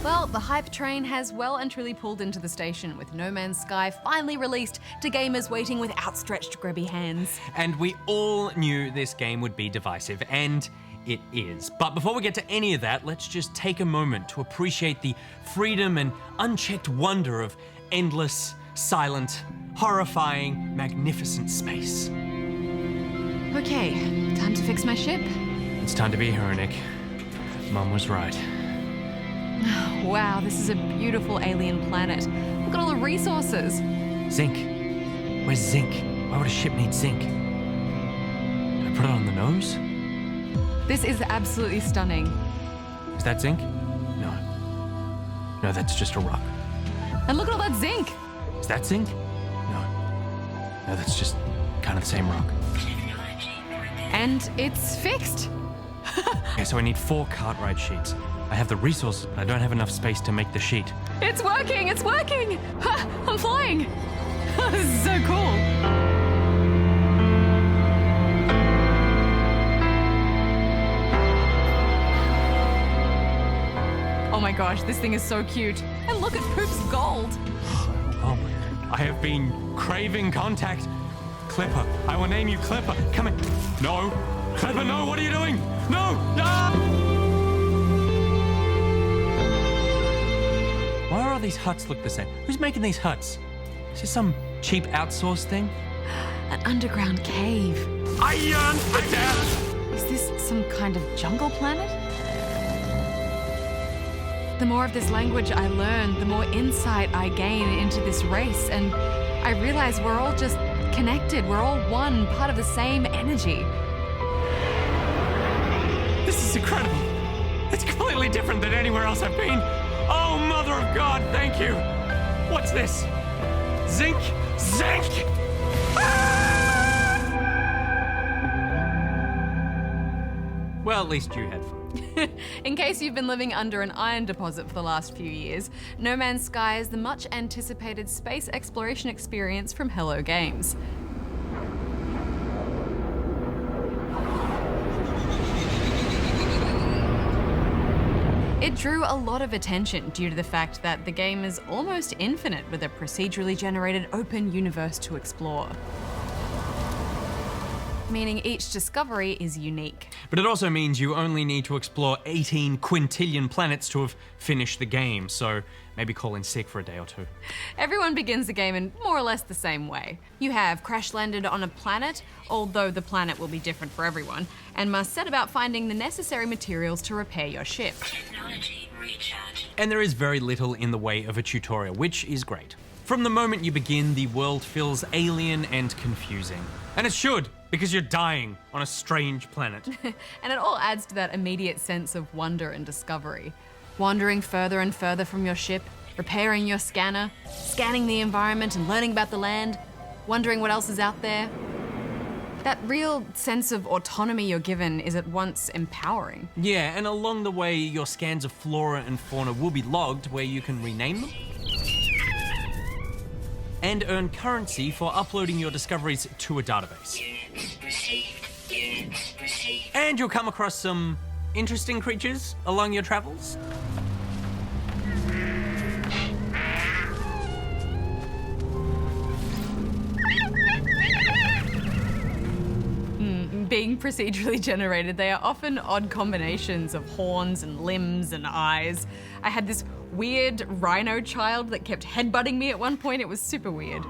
Well, the hype train has well and truly pulled into the station, with No Man's Sky finally released to gamers waiting with outstretched grubby hands. And we all knew this game would be divisive, and it is. But before we get to any of that, let's just take a moment to appreciate the freedom and unchecked wonder of endless, silent, horrifying, magnificent space. Okay, time to fix my ship. It's time to be here, Nick. Mum was right. Wow, this is a beautiful alien planet. Look at all the resources. Zinc. Where's zinc? Why would a ship need zinc? Did I put it on the nose? This is absolutely stunning. Is that zinc? No. No, that's just a rock. And look at all that zinc. Is that zinc? No. No, that's just kind of the same rock. And it's fixed. Okay, so I need 4 Cartwright sheets. I have the resources, but I don't have enough space to make the sheet. It's working, it's working. Ha, I'm flying. This is so cool. Oh my gosh, this thing is so cute. And look at Poop's gold. Oh, I have been craving contact. Clipper, I will name you Clipper. Come in. No. Clipper, no, what are you doing? No! No! Why are all these huts look the same? Who's making these huts? Is this some cheap outsourced thing? An underground cave. I yearn for death! Is this some kind of jungle planet? The more of this language I learn, the more insight I gain into this race, and I realize we're all just connected. We're all one, part of the same energy. This is incredible. It's completely different than anywhere else I've been. Oh, Mother of God, thank you. What's this? Zinc? Zinc! Ah! Well, at least you had fun. In case you've been living under an iron deposit for the last few years, No Man's Sky is the much anticipated space exploration experience from Hello Games. It drew a lot of attention due to the fact that the game is almost infinite, with a procedurally generated open universe to explore. Meaning each discovery is unique. But it also means you only need to explore 18 quintillion planets to have finished the game, so maybe call in sick for a day or two. Everyone begins the game in more or less the same way. You have crash landed on a planet, although the planet will be different for everyone, and must set about finding the necessary materials to repair your ship. Technology recharge. And there is very little in the way of a tutorial, which is great. From the moment you begin, the world feels alien and confusing. And it should, because you're dying on a strange planet. And it all adds to that immediate sense of wonder and discovery. Wandering further and further from your ship, repairing your scanner, scanning the environment and learning about the land, wondering what else is out there. That real sense of autonomy you're given is at once empowering. Yeah, and along the way, your scans of flora and fauna will be logged, where you can rename them and earn currency for uploading your discoveries to a database. Units received. Units received. And you'll come across some interesting creatures along your travels. Being procedurally generated, they are often odd combinations of horns and limbs and eyes. I had this weird rhino child that kept headbutting me at one point. It was super weird.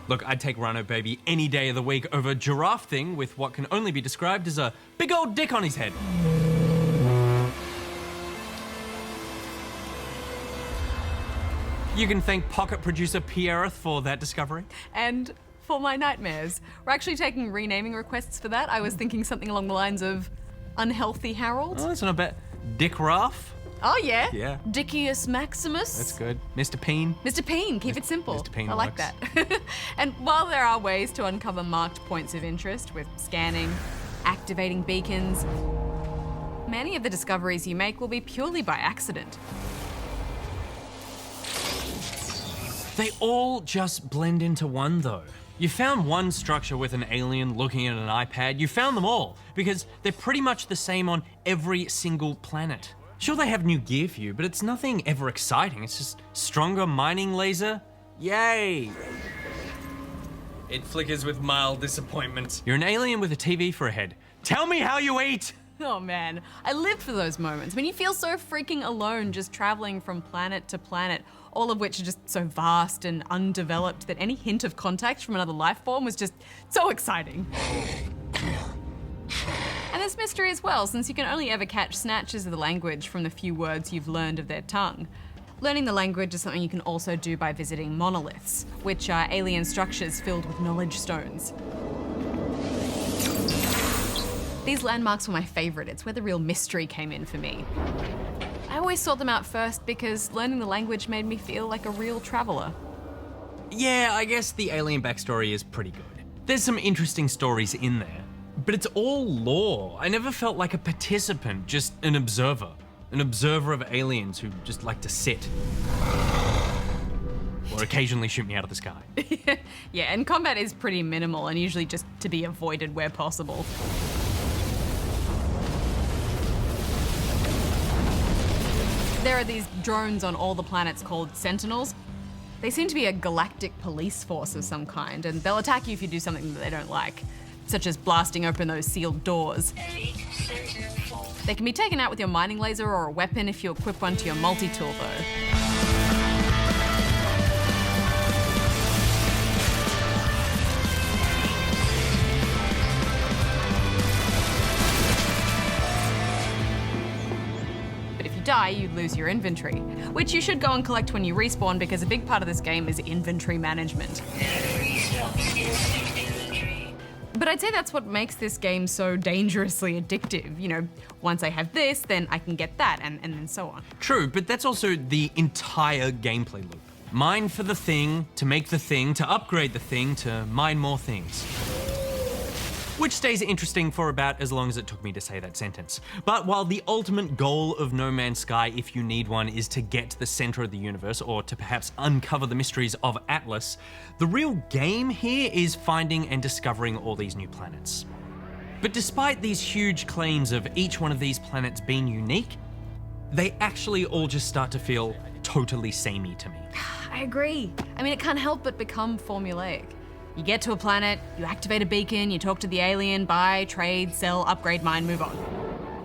Look, I'd take Rhino Baby any day of the week over Giraffe Thing with what can only be described as a big old dick on his head. You can thank pocket producer Pierreth for that discovery. And for my nightmares. We're actually taking renaming requests for that. I was thinking something along the lines of Unhealthy Harold. Oh, that's not bad. Dick Raff. Oh, yeah? Yeah. Dickius Maximus. That's good. Mr. Peen. Mr. Peen, keep it simple. Mr. Peen I like works. that. And while there are ways to uncover marked points of interest with scanning, activating beacons, many of the discoveries you make will be purely by accident. They all just blend into one though. You found one structure with an alien looking at an iPad, you found them all, because they're pretty much the same on every single planet. Sure, they have new gear for you, but it's nothing ever exciting. It's just stronger mining laser. Yay! It flickers with mild disappointment. You're an alien with a TV for a head. Tell me how you eat! Oh man, I lived for those moments when you feel so freaking alone just traveling from planet to planet, all of which are just so vast and undeveloped that any hint of contact from another life form was just so exciting. And there's mystery as well, since you can only ever catch snatches of the language from the few words you've learned of their tongue. Learning the language is something you can also do by visiting monoliths, which are alien structures filled with knowledge stones. These landmarks were my favourite. It's where the real mystery came in for me. I always sought them out first because learning the language made me feel like a real traveller. Yeah, I guess the alien backstory is pretty good. There's some interesting stories in there, but it's all lore. I never felt like a participant, just an observer. An observer of aliens who just like to sit. Or occasionally shoot me out of the sky. Yeah, and combat is pretty minimal and usually just to be avoided where possible. There are these drones on all the planets called sentinels. They seem to be a galactic police force of some kind, and they'll attack you if you do something that they don't like, such as blasting open those sealed doors. They can be taken out with your mining laser or a weapon if you equip one to your multi-tool though. Die, you lose your inventory, which you should go and collect when you respawn because a big part of this game is inventory management. But I'd say that's what makes this game so dangerously addictive. You know, once I have this, then I can get that, and then so on. True, but that's also the entire gameplay loop. Mine for the thing, to make the thing, to upgrade the thing, to mine more things. Which stays interesting for about as long as it took me to say that sentence. But while the ultimate goal of No Man's Sky, if you need one, is to get to the center of the universe or to perhaps uncover the mysteries of Atlas, the real game here is finding and discovering all these new planets. But despite these huge claims of each one of these planets being unique, they actually all just start to feel totally samey to me. I agree. I mean, it can't help but become formulaic. You get to a planet, you activate a beacon, you talk to the alien, buy, trade, sell, upgrade, mine, move on.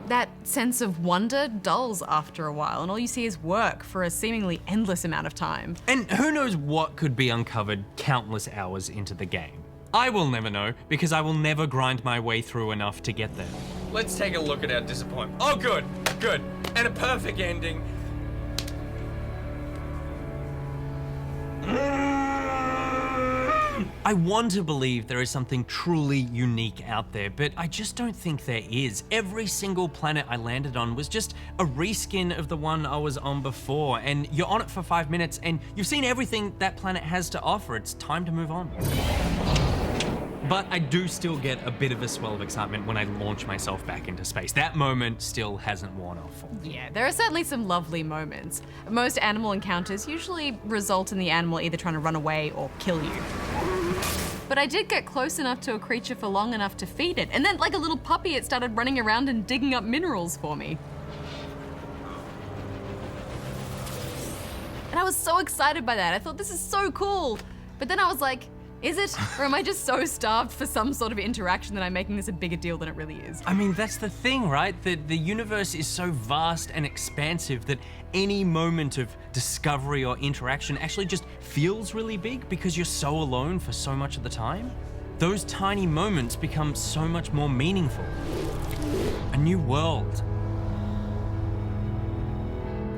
That sense of wonder dulls after a while, and all you see is work for a seemingly endless amount of time. And who knows what could be uncovered countless hours into the game. I will never know, because I will never grind my way through enough to get there. Let's take a look at our disappointment. Oh, good, good. And a perfect ending. I want to believe there is something truly unique out there, but I just don't think there is. Every single planet I landed on was just a reskin of the one I was on before, and you're on it for 5 minutes and you've seen everything that planet has to offer. It's time to move on. But I do still get a bit of a swell of excitement when I launch myself back into space. That moment still hasn't worn off for me. Yeah, there are certainly some lovely moments. Most animal encounters usually result in the animal either trying to run away or kill you. But I did get close enough to a creature for long enough to feed it, and then like a little puppy it started running around and digging up minerals for me. And I was so excited by that. I thought, this is so cool. But then I was like, is it? Or am I just so starved for some sort of interaction that I'm making this a bigger deal than it really is? I mean, that's the thing, right? The universe is so vast and expansive that any moment of discovery or interaction actually just feels really big because you're so alone for so much of the time. Those tiny moments become so much more meaningful. A new world.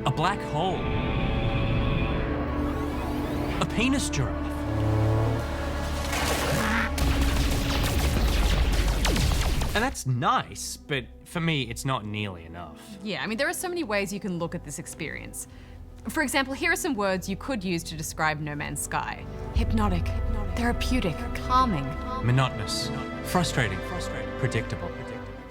A black hole. A penis giraffe. And that's nice, but for me, it's not nearly enough. Yeah, I mean, there are so many ways you can look at this experience. For example, here are some words you could use to describe No Man's Sky. Hypnotic, therapeutic, calming. Monotonous, frustrating, predictable.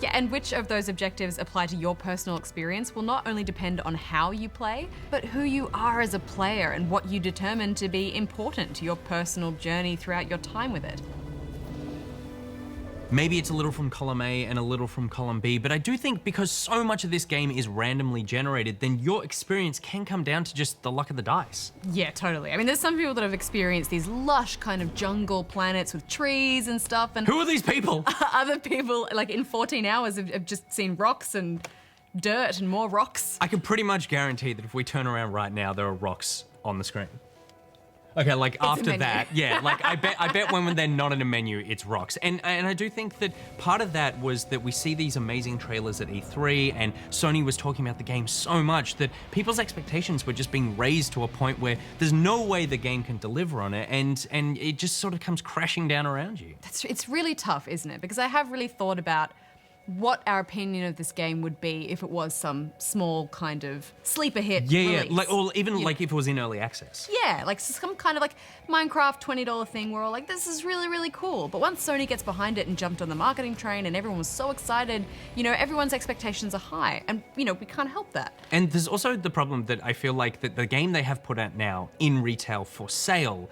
Yeah, and which of those objectives apply to your personal experience will not only depend on how you play, but who you are as a player and what you determine to be important to your personal journey throughout your time with it. Maybe it's a little from column A and a little from column B, but I do think because so much of this game is randomly generated, then your experience can come down to just the luck of the dice. Yeah, totally. I mean, there's some people that have experienced these lush kind of jungle planets with trees and stuff, and Who are these people? other people, like in 14 hours, have just seen rocks and dirt and more rocks. I can pretty much guarantee that if we turn around right now, there are rocks on the screen. Okay, like after menu. that, yeah, like I bet when they're not in a menu, it's rocks. And I do think that part of that was that we see these amazing trailers at E3, and Sony was talking about the game so much that people's expectations were just being raised to a point where there's no way the game can deliver on it, and it just sort of comes crashing down around you. It's really tough, isn't it? Because I have really thought about what our opinion of this game would be if it was some small kind of sleeper hit release. Like, or even like if it was in early access. Yeah, like some kind of like Minecraft $20 thing where we're all like, this is really, really cool. But once Sony gets behind it and jumped on the marketing train and everyone was so excited, everyone's expectations are high. And, we can't help that. And there's also the problem that I feel like that the game they have put out now in retail for sale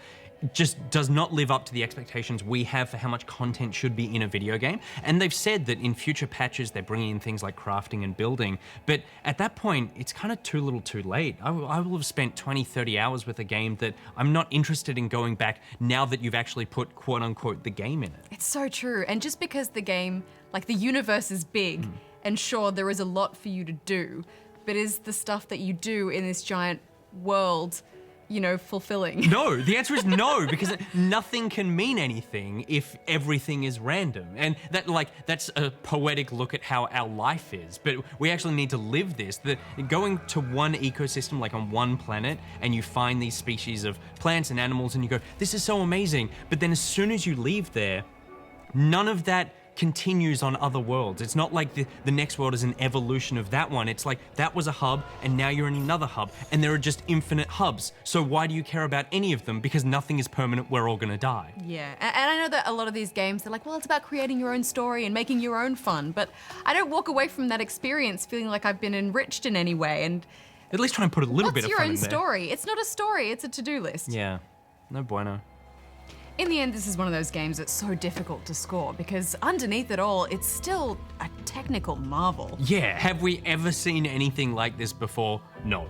just does not live up to the expectations we have for how much content should be in a video game. And they've said that in future patches, they're bringing in things like crafting and building. But at that point, it's kind of too little too late. I will have spent 20, 30 hours with a game that I'm not interested in going back now that you've actually put quote unquote the game in it. It's so true. And just because the game, like the universe is big, and sure, there is a lot for you to do, but is the stuff that you do in this giant world fulfilling? No, the answer is no, because nothing can mean anything if everything is random. And that's a poetic look at how our life is, but we actually need to live this. Going to one ecosystem, like on one planet, and you find these species of plants and animals and you go, this is so amazing. But then as soon as you leave there, none of that continues on other worlds. It's not like the next world is an evolution of that one. It's like that was a hub and now you're in another hub and there are just infinite hubs. So why do you care about any of them? Because nothing is permanent. We're all gonna die. Yeah, and I know that a lot of these games, they're like, well, it's about creating your own story and making your own fun, but I don't walk away from that experience feeling like I've been enriched in any way. And at least try and put a little bit of fun in there. What's your own story? It's not a story, it's a to-do list. Yeah, no bueno. In the end, this is one of those games that's so difficult to score because underneath it all, it's still a technical marvel. Yeah, have we ever seen anything like this before? No.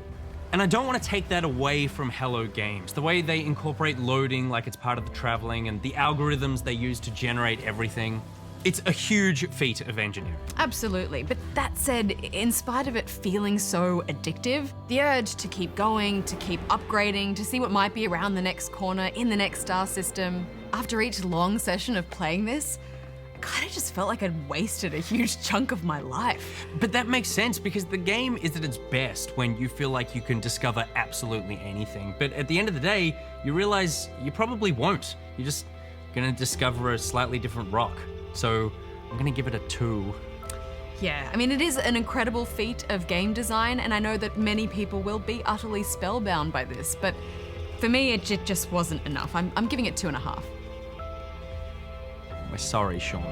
And I don't want to take that away from Hello Games. The way they incorporate loading like it's part of the traveling and the algorithms they use to generate everything. It's a huge feat of engineering. Absolutely, but that said, in spite of it feeling so addictive, the urge to keep going, to keep upgrading, to see what might be around the next corner in the next star system, after each long session of playing this, I kind of just felt like I'd wasted a huge chunk of my life. But that makes sense because the game is at its best when you feel like you can discover absolutely anything. But at the end of the day, you realize you probably won't. You're just gonna discover a slightly different rock. So I'm gonna give it a 2. Yeah, I mean, it is an incredible feat of game design, and I know that many people will be utterly spellbound by this, but for me, it just wasn't enough. I'm giving it 2.5. We're sorry, Sean.